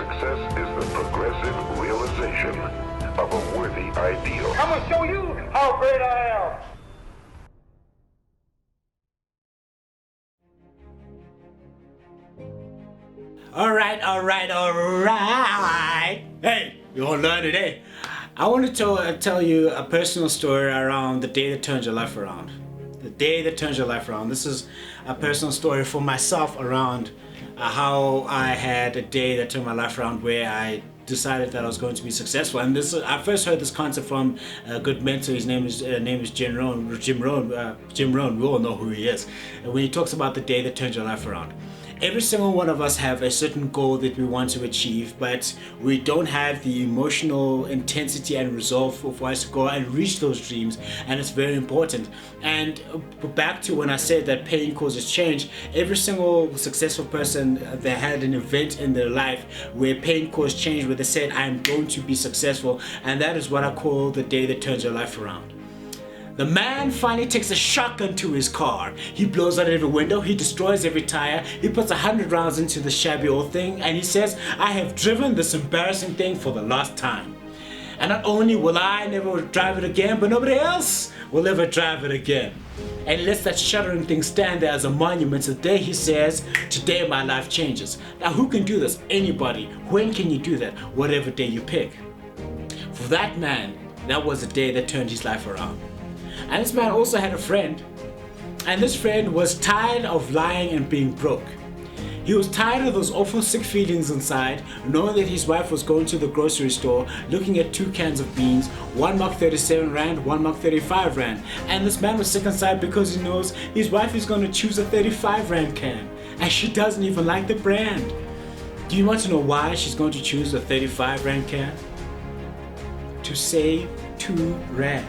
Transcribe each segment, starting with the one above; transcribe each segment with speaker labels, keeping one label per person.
Speaker 1: Success is the progressive realization of a worthy ideal.
Speaker 2: I'm gonna show you how great I am.
Speaker 3: All right. Hey, you want to learn today? I want to tell you a personal story around the day that turned your life around. The day that turns your life around. This is a personal story for myself around how I had a day that turned my life around, where I decided that I was going to be successful. And this, I first heard this concept from a good mentor. His name is Jim Rohn. Jim Rohn. We all know who he is. And when he talks about the day that turns your life around. Every single one of us have a certain goal that we want to achieve, but we don't have the emotional intensity and resolve for us to go and reach those dreams, and it's very important. And back to when I said that pain causes change, every single successful person that had an event in their life where pain caused change, where they said, I'm going to be successful, and that is what I call the day that turns your life around. The man finally takes a shotgun to his car. He blows out every window, he destroys every tire, he puts 100 rounds into the shabby old thing, and he says, I have driven this embarrassing thing for the last time. And not only will I never drive it again, but nobody else will ever drive it again. And he lets that shuddering thing stand there as a monument to the day he says, today my life changes. Now who can do this? Anybody. When can you do that? Whatever day you pick. For that man, that was the day that turned his life around. And this man also had a friend, and this friend was tired of lying and being broke. He was tired of those awful sick feelings inside, knowing that his wife was going to the grocery store, looking at 2 cans of beans, 1 mark 37 rand, 1 mark 35 rand. And this man was sick inside because he knows his wife is going to choose a 35 rand can, and she doesn't even like the brand. Do you want to know why she's going to choose a 35 rand can? To save 2 rand.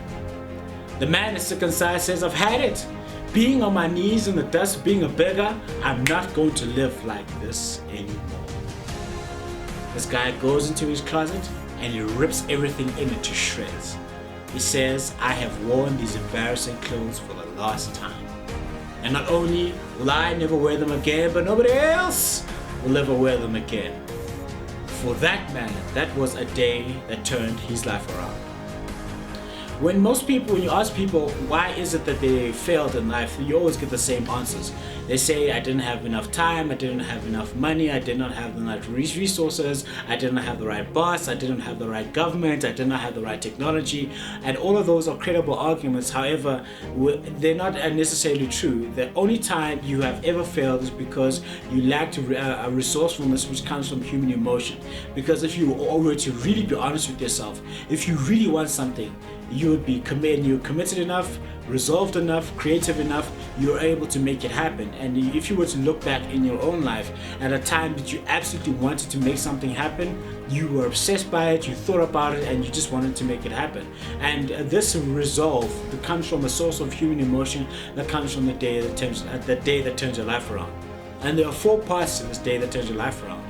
Speaker 3: The man is sick inside, says, I've had it. Being on my knees in the dust, being a beggar, I'm not going to live like this anymore. This guy goes into his closet and he rips everything in it to shreds. He says, I have worn these embarrassing clothes for the last time. And not only will I never wear them again, but nobody else will ever wear them again. For that man, that was a day that turned his life around. When you ask people why is it that they failed in life, you always get the same answers. They say, I didn't have enough time, I didn't have enough money, I did not have enough resources, I didn't have the right boss, I didn't have the right government, I did not have the right technology. And all of those are credible arguments. However, they're not necessarily true. The only time you have ever failed is because you lacked a resourcefulness which comes from human emotion. Because if you were to really be honest with yourself, if you really want something, you would be committed enough, resolved enough, creative enough, you're able to make it happen. And if you were to look back in your own life at a time that you absolutely wanted to make something happen, you were obsessed by it, you thought about it, and you just wanted to make it happen. And this resolve that comes from a source of human emotion that comes from the day that turns your life around. And there are 4 parts to this day that turns your life around.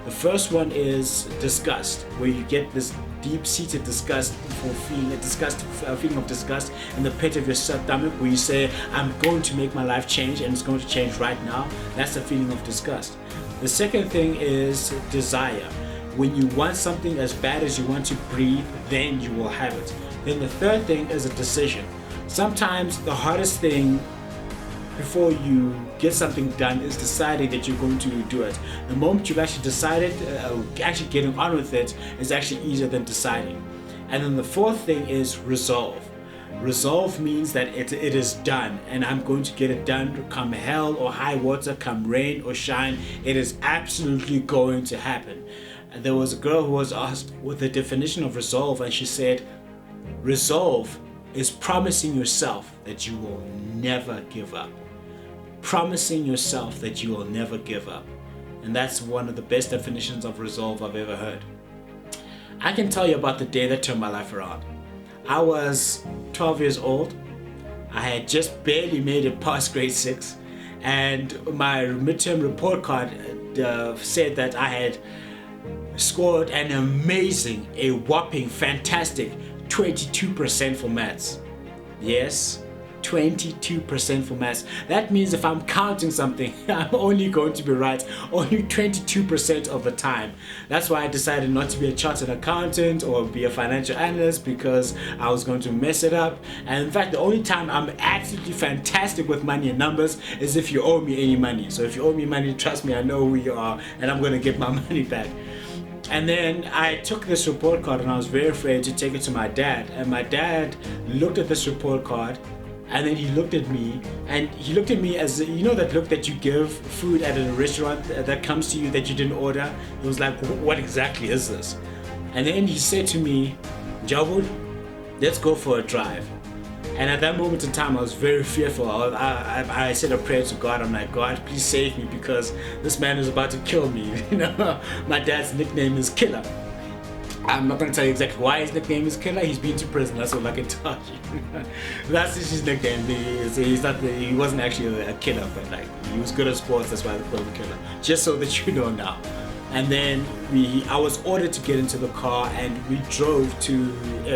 Speaker 3: The first one is disgust, where you get this deep-seated disgust for feeling a feeling of disgust in the pit of your stomach, where you say, I'm going to make my life change, and it's going to change right now. That's a feeling of disgust. The second thing is desire. When you want something as bad as you want to breathe, then you will have it. Then the third thing is a decision. Sometimes the hardest thing before you get something done is deciding that you're going to do it. The moment you've actually decided, actually getting on with it is actually easier than deciding. And then the fourth thing is resolve. Resolve means that it is done, and I'm going to get it done come hell or high water, come rain or shine. It is absolutely going to happen. And there was a girl who was asked what the definition of resolve, and she said, resolve is promising yourself that you will never give up. Promising yourself that you will never give up. And that's one of the best definitions of resolve I've ever heard. I can tell you about the day that turned my life around. I was 12 years old. I had just barely made it past grade 6, and my midterm report card said that I had scored an amazing, a whopping, fantastic 22% for maths. Yes, 22% for maths. That means if I'm counting something, I'm only going to be right only 22% of the time. That's why I decided not to be a chartered accountant or be a financial analyst, because I was going to mess it up. And in fact, the only time I'm absolutely fantastic with money and numbers is if you owe me any money. So if you owe me money, trust me, I know who you are and I'm going to get my money back. And then I took this report card and I was very afraid to take it to my dad. And my dad looked at this report card and then he looked at me, and he looked at me as, you know, that look that you give food at a restaurant that comes to you that you didn't order. He was like, what exactly is this? And then he said to me, Jabul, let's go for a drive. And at that moment in time, I was very fearful. I said a prayer to God. I'm like, God, please save me, because this man is about to kill me. You know, my dad's nickname is Killer. I'm not going to tell you exactly why his nickname is Killer. He's been to prison. That's all I can tell you. That's his nickname. He wasn't actually a killer, but like, he was good at sports. That's why they call him Killer. Just so that you know now. And then I was ordered to get into the car, and we drove to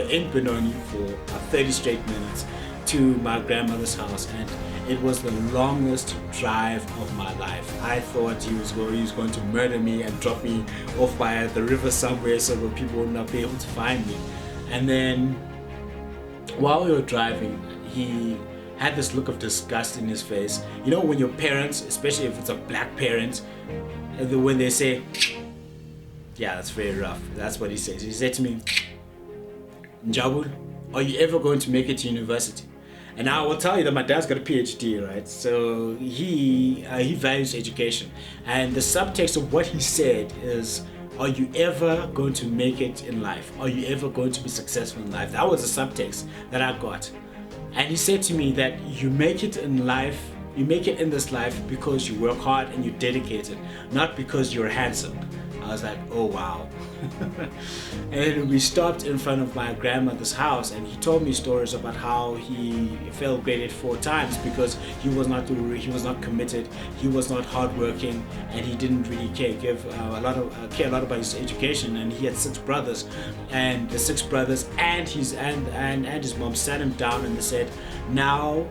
Speaker 3: in Benoni for 30 straight minutes to my grandmother's house, and it was the longest drive of my life. I thought he was going to murder me and drop me off by the river somewhere so that people would not be able to find me. And then while we were driving, he had this look of disgust in his face. You know, when your parents, especially if it's a black parent, when they say, yeah, that's very rough. That's what he says. He said to me, Njabul, are you ever going to make it to university? And I will tell you that my dad's got a PhD, right? So he values education. And the subtext of what he said is, are you ever going to make it in life? Are you ever going to be successful in life? That was the subtext that I got. And he said to me that you make it in life, you make it in this life because you work hard and you're dedicated, not because you're handsome. I was like, oh wow. And we stopped in front of my grandmother's house, and he told me stories about how he failed grade 8 4 times because he was not committed, he was not hardworking, and he didn't really care a lot about his education. And he had 6 brothers, and the 6 brothers and his mom sat him down and they said, now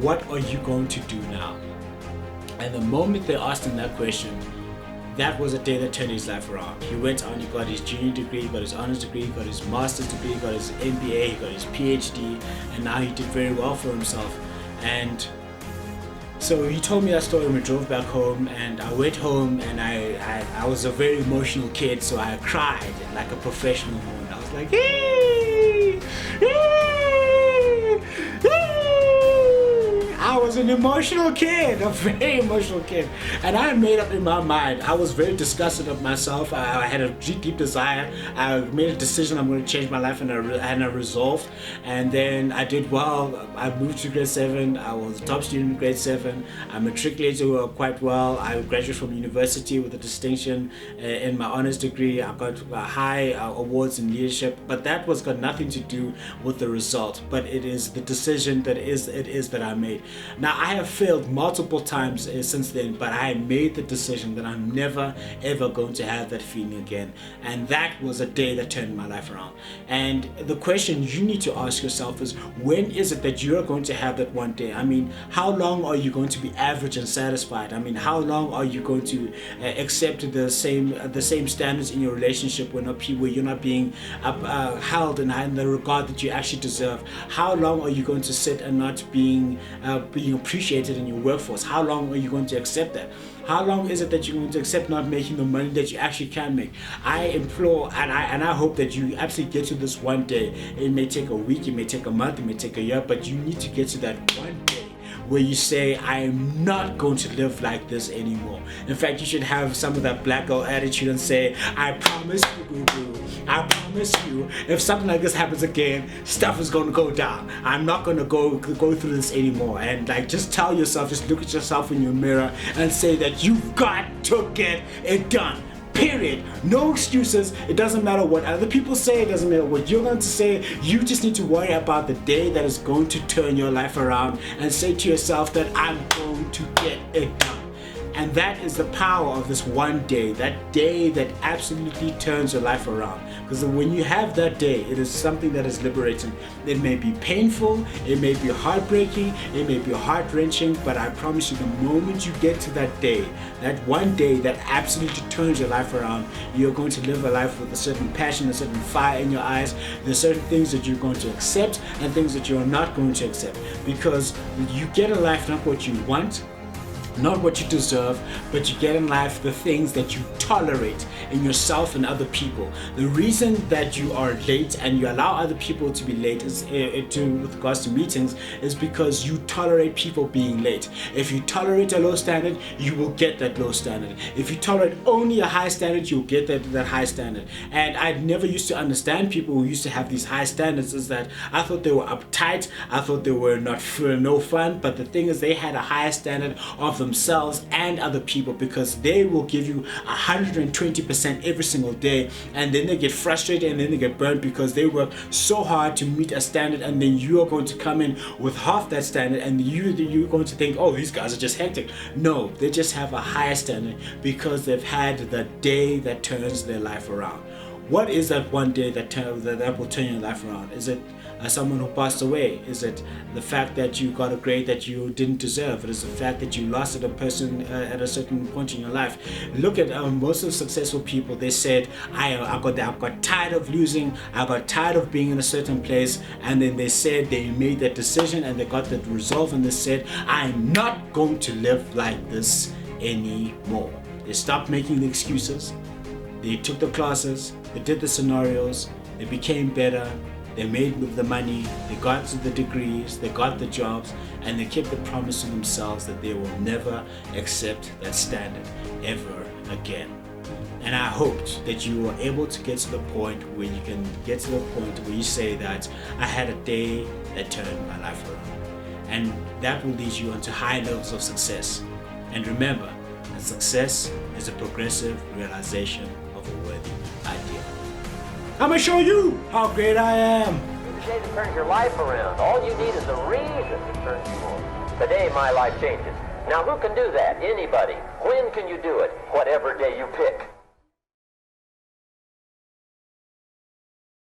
Speaker 3: what are you going to do now? And the moment they asked him that question, that was a day that turned his life around. He went on, he got his junior degree, he got his honors degree, he got his master's degree, he got his MBA, he got his PhD, and now he did very well for himself. And so he told me that story when we drove back home, and I went home, and I was a very emotional kid, so I cried like a professional woman. I was like, hey! Hey! Hey! I was an emotional kid, a very emotional kid, and I made up in my mind. I was very disgusted of myself. I had a deep desire. I made a decision. I'm going to change my life, and I resolved. And then I did well. I moved to grade 7. I was a top student in grade 7. I matriculated quite well. I graduated from university with a distinction in my honors degree. I got high awards in leadership, but that was got nothing to do with the result. But it is the decision that that I made. Now, I have failed multiple times since then, but I made the decision that I'm never ever going to have that feeling again. And that was a day that turned my life around. And the question you need to ask yourself is, when is it that you're going to have that one day? I mean, how long are you going to be average and satisfied? I mean, how long are you going to accept the same standards in your relationship where you're not being held in the regard that you actually deserve? How long are you going to sit and not being appreciated in your workforce? How long are you going to accept that? How long is it that you're going to accept not making the money that you actually can make? I implore and I hope that you absolutely get to this one day. It may take a week, it may take a month, it may take a year, but you need to get to that one day where you say, I am not going to live like this anymore. In fact, you should have some of that black girl attitude and say, I promise you, boo-boo, I promise you, if something like this happens again, stuff is going to go down. I'm not going to go through this anymore. And like, just tell yourself, just look at yourself in your mirror and say that you've got to get it done. Period. No excuses. It doesn't matter what other people say. It doesn't matter what you're going to say. You just need to worry about the day that is going to turn your life around and say to yourself that I'm going to get it done. And that is the power of this one day, that day that absolutely turns your life around. Because when you have that day, it is something that is liberating. It may be painful, it may be heartbreaking, it may be heart-wrenching, but I promise you, the moment you get to that day, that one day that absolutely turns your life around, you're going to live a life with a certain passion, a certain fire in your eyes. There's certain things that you're going to accept and things that you're not going to accept, because you get a life not what you want, not what you deserve, but you get in life the things that you tolerate in yourself and other people. The reason that you are late and you allow other people to be late is with regards to meetings, is because you tolerate people being late. If you tolerate a low standard, you will get that low standard. If you tolerate only a high standard, you'll get that high standard. And I never used to understand people who used to have these high standards, is that I thought they were uptight, I thought they were no fun, but the thing is, they had a higher standard of themselves and other people, because they will give you 120% every single day, and then they get frustrated and then they get burnt because they work so hard to meet a standard, and then you are going to come in with half that standard, and you're going to think, oh, these guys are just hectic. No, they just have a higher standard because they've had the day that turns their life around. What is that one day that will turn your life around? Is it someone who passed away? Is it the fact that you got a grade that you didn't deserve? It is the fact that you lost at a person at a certain point in your life. Look at most of the successful people. They said, I got tired of losing, I got tired of being in a certain place, and then they said they made that decision and they got that resolve, and they said, I'm not going to live like this anymore. They stopped making the excuses. They took the classes, they did the scenarios, they became better, they made the money, they got the degrees, they got the jobs, and they kept the promise to themselves that they will never accept that standard ever again. And I hoped that you were able to get to the point where you can get to the point where you say that I had a day that turned my life around. And that will lead you onto high levels of success. And remember, that success is a progressive realization of a worthy ideal. I'm gonna show you how great I am.
Speaker 4: The day that turns your life around. All you need is a reason to turn you on. Today, my life changes. Now, who can do that? Anybody. When can you do it? Whatever day you pick.